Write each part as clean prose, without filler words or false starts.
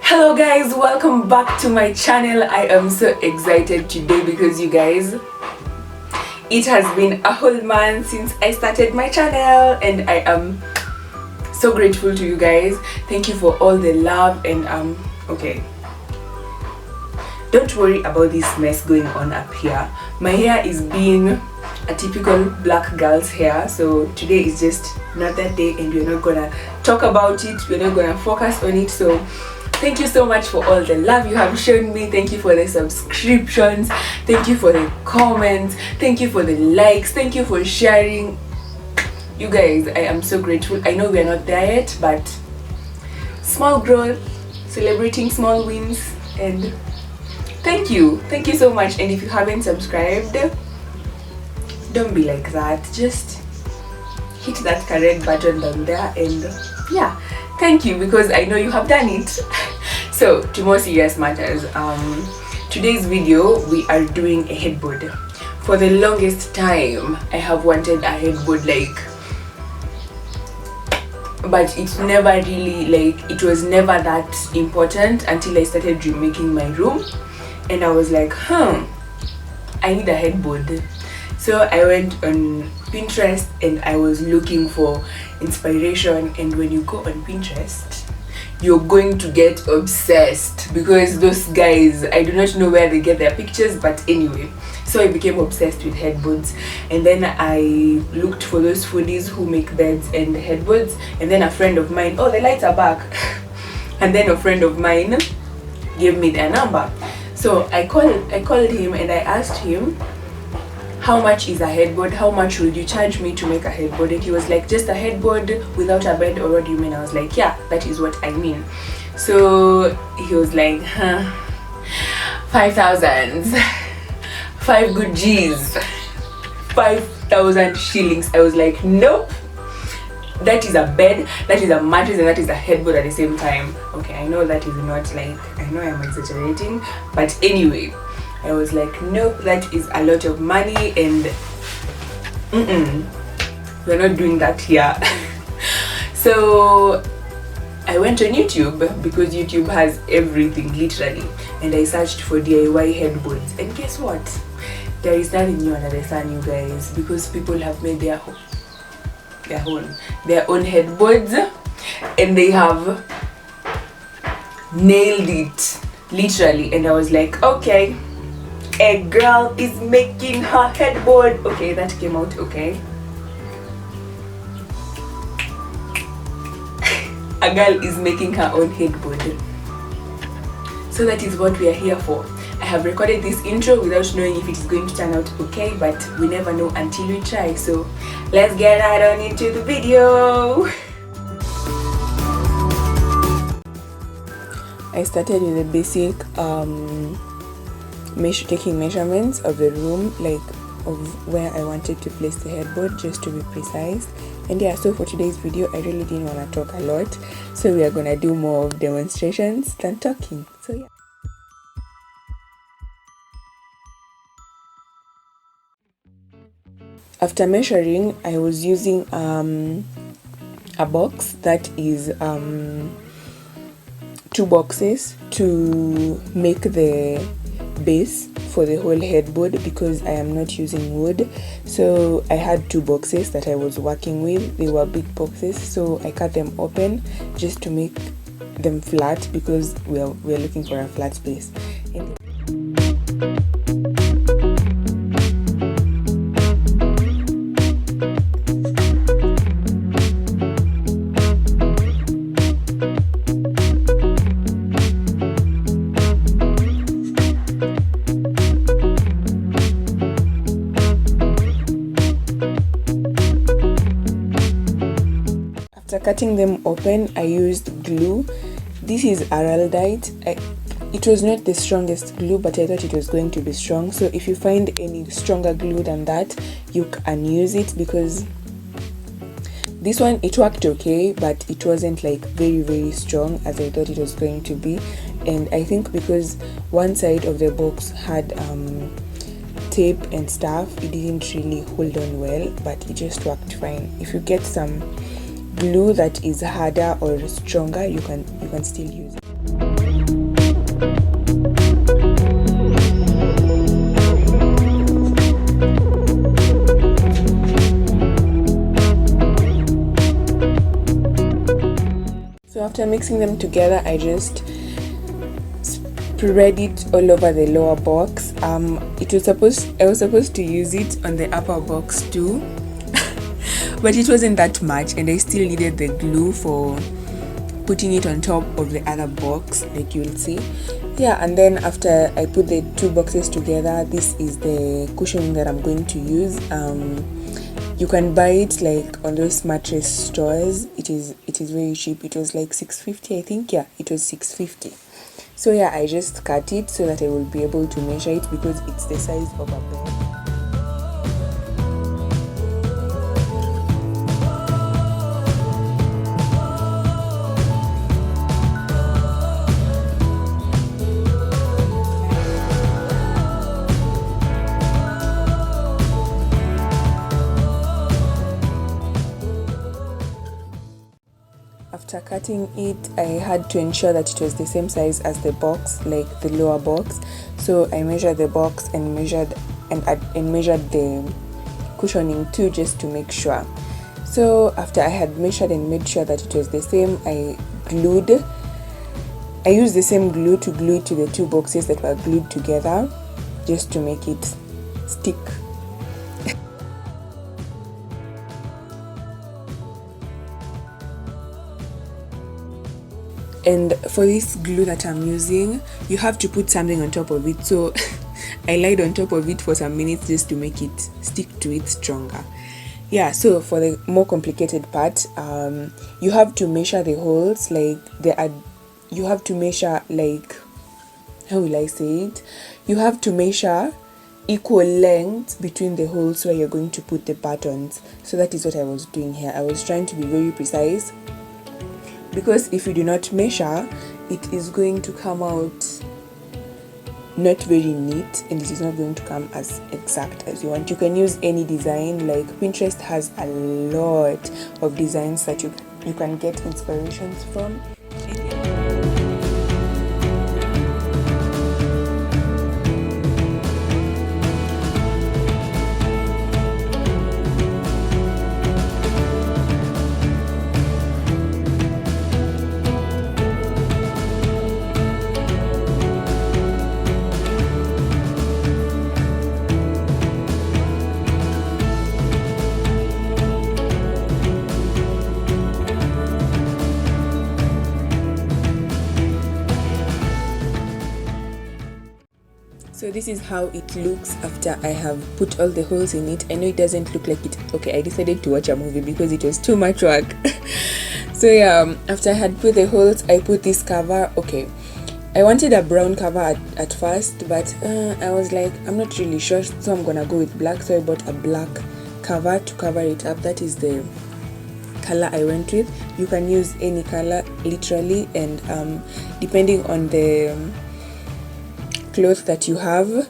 Hello guys, welcome back to my channel. I am so excited today because you guys, it has been a whole month since I started my channel and I am so grateful to you guys. Thank you for all the love and okay, don't worry about this mess going on up here. My hair is being a typical black girl's hair, so today is just not that day and we're not gonna talk about it, we're not gonna focus on it. So thank you so much for all the love you have shown me. Thank you for the subscriptions, thank you for the comments, thank you for the likes, thank you for sharing. You guys, I am so grateful. I know we are not there yet, but small growth, celebrating small wins, and thank you so much. And if you haven't subscribed, don't be like that, just hit that correct button down there and yeah, thank you, because I know you have done it. So to more serious matters, today's video we are doing a headboard. For the longest time I have wanted a headboard, but it never really, it was never that important until I started remaking my room and I was like, I need a headboard. So I went on Pinterest and I was looking for inspiration, and when you go on Pinterest you're going to get obsessed, because those guys, I do not know where they get their pictures, but anyway, so I became obsessed with headboards. And then I looked for those foodies who make beds and headboards, and then a friend of mine, oh, the lights are back, and then a friend of mine gave me their number. So I called him and I asked him, how much is a headboard? How much will you charge me to make a headboard? And he was like, just a headboard without a bed, or what do you mean? I was like, yeah, that is what I mean. So he was like, 5,000, 5 good G's, 5,000 shillings. I was like, nope, that is a bed, that is a mattress, and that is a headboard at the same time. Okay, I know that is not, I know I'm exaggerating, but anyway, I was like, nope, that is a lot of money and we're not doing that here. So I went on YouTube, because YouTube has everything literally, and I searched for DIY headboards, and guess what? There is nothing new under the sun, you guys, because people have made their own headboards and they have nailed it literally. And I was like, okay, a girl is making her headboard. Okay, that came out okay. A girl is making her own headboard. So that is what we are here for. I have recorded this intro without knowing if it is going to turn out okay, but we never know until we try. So let's get right on into the video. I started with the basic taking measurements of the room, of where I wanted to place the headboard, just to be precise. And yeah, so for today's video I really didn't want to talk a lot, so we are gonna do more of demonstrations than talking. So yeah, after measuring, I was using a box that is 2 boxes to make the base for the whole headboard, because I am not using wood. So I had 2 boxes that I was working with. They were big boxes, so I cut them open just to make them flat, because we are looking for a flat space. After cutting them open, I used glue. This is Araldite. It was not the strongest glue, but I thought it was going to be strong. So if you find any stronger glue than that, you can use it, because this one, it worked okay, but it wasn't very, very strong as I thought it was going to be. And I think because one side of the box had tape and stuff, it didn't really hold on well, but it just worked fine. If you get some glue that is harder or stronger, you can still use it. after mixing them together, I just spread it all over the lower box. I was supposed to use it on the upper box too, but it wasn't that much, and I still needed the glue for putting it on top of the other box, like you'll see. Yeah, and then after I put the two boxes together, this is the cushioning that I'm going to use. You can buy it like on those mattress stores. It is very cheap. It was like $6.50, I think. Yeah, it was $6.50. So yeah, I just cut it so that I will be able to measure it because it's the size of a bed. After cutting it, I had to ensure that it was the same size as the box, like the lower box. So I measured the box and measured the cushioning too, just to make sure. So after I had measured and made sure that it was the same, I used the same glue to glue it to the two boxes that were glued together, just to make it stick. And for this glue that I'm using, you have to put something on top of it. So I lied on top of it for some minutes just to make it stick to it stronger. Yeah, so for the more complicated part, you have to measure the holes. You have to measure, like, how will I say it? You have to measure equal length between the holes where you're going to put the buttons. So that is what I was doing here. I was trying to be very precise, because if you do not measure, it is going to come out not very neat, and it is not going to come as exact as you want. You can use any design. Like Pinterest has a lot of designs that you can get inspirations from. So this is how it looks after I have put all the holes in it. I know it doesn't look like it. Okay, I decided to watch a movie because it was too much work. So yeah, after I had put the holes, I put this cover. Okay, I wanted a brown cover at first, but I was like, I'm not really sure, so I'm gonna go with black. So I bought a black cover to cover it up. That is the color I went with. You can use any color, literally, and depending on the cloth that you have,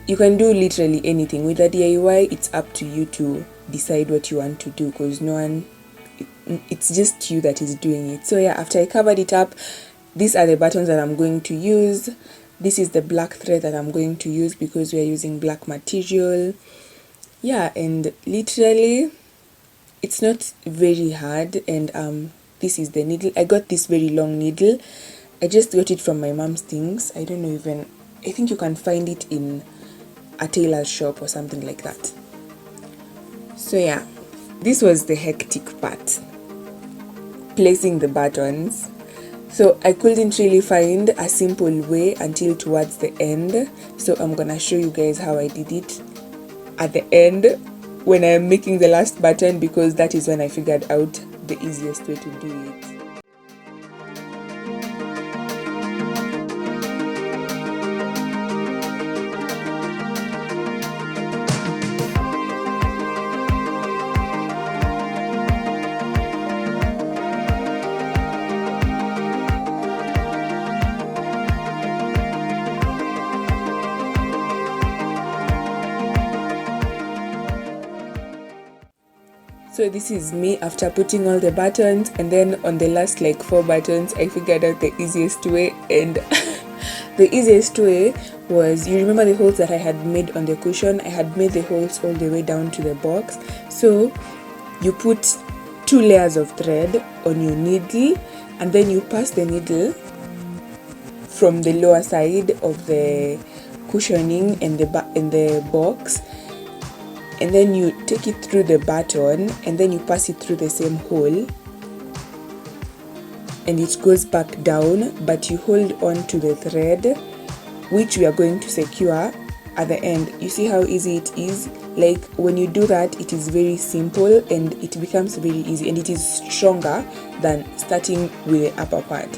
you can do literally anything. With a DIY, it's up to you to decide what you want to do, because it's just you that is doing it. So yeah, after I covered it up, these are the buttons that I'm going to use. This is the black thread that I'm going to use because we are using black material. Yeah, and literally it's not very hard. And this is the needle. I got this very long needle. I just got it from my mom's things. I don't know, even I think you can find it in a tailor's shop or something like that. So yeah, this was the hectic part, placing the buttons. So I couldn't really find a simple way until towards the end. So I'm gonna show you guys how I did it at the end when I'm making the last button, because that is when I figured out the easiest way to do it. So this is me after putting all the buttons, and then on the last like 4 buttons I figured out the easiest way. And the easiest way was, you remember the holes that I had made on the cushion? I had made the holes all the way down to the box. So you put 2 layers of thread on your needle, and then you pass the needle from the lower side of the cushioning in the box, and then you take it through the button, and then you pass it through the same hole, and it goes back down, but you hold on to the thread which we are going to secure at the end. You see how easy it is? Like when you do that, it is very simple and it becomes very easy, and it is stronger than starting with the upper part.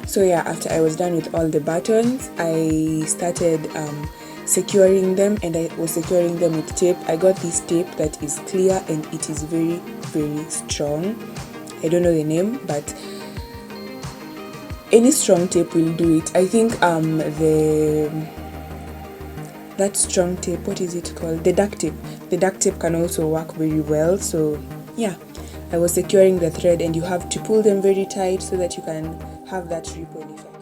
So yeah, after I was done with all the buttons, I started securing them, and I was securing them with tape. I got this tape that is clear and it is very, very strong. I don't know the name, but any strong tape will do it. I think that strong tape, what is it called? The duct tape. The duct tape can also work very well. So yeah, I was securing the thread, and you have to pull them very tight so that you can have that ripple effect.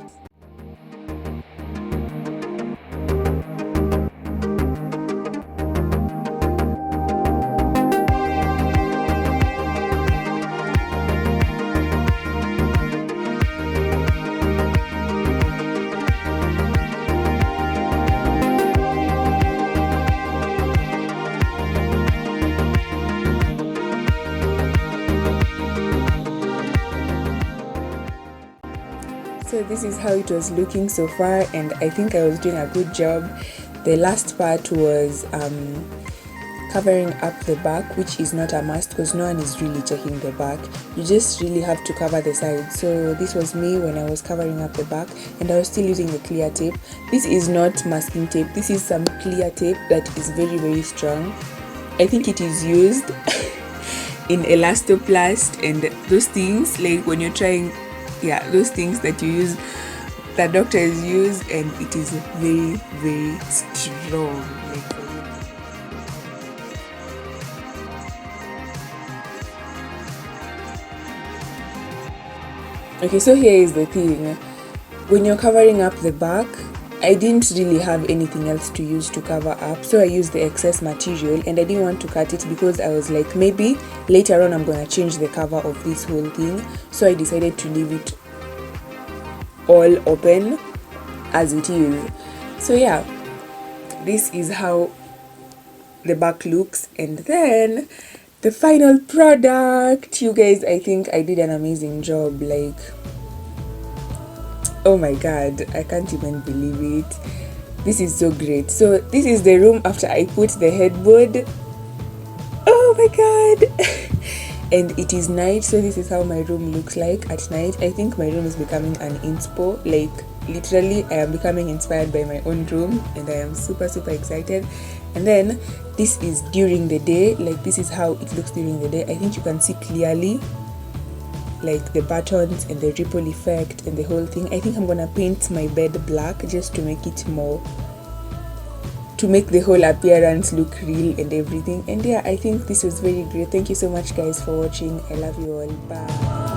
So this is how it was looking so far, and I think I was doing a good job. The last part was covering up the back, which is not a must because no one is really checking the back. You just really have to cover the sides. So this was me when I was covering up the back, and I was still using the clear tape. This is not masking tape, this is some clear tape that is very, very strong. I think it is used in elastoplast and those things, like when you're trying, those things that you use, that doctors use, and it is very, very strong. Okay, so here is the thing. When you're covering up the back, I didn't really have anything else to use to cover up, so I used the excess material, and I didn't want to cut it because I was like, maybe later on I'm gonna change the cover of this whole thing. So I decided to leave it all open as it is. So yeah, this is how the back looks, and then the final product. You guys, I think I did an amazing job. Like, oh my god, I can't even believe it. This is so great. So this is the room after I put the headboard. Oh my god. And it is night, so this is how my room looks like at night. I think my room is becoming an inspo. Like literally, I am becoming inspired by my own room, and I am super, super excited. And then this is during the day. Like, this is how it looks during the day. I think you can see clearly, like the buttons and the ripple effect and the whole thing. I think I'm gonna paint my bed black just to make it more, to make the whole appearance look real and everything. And yeah, I think this was very great. Thank you so much guys for watching. I love you all. Bye.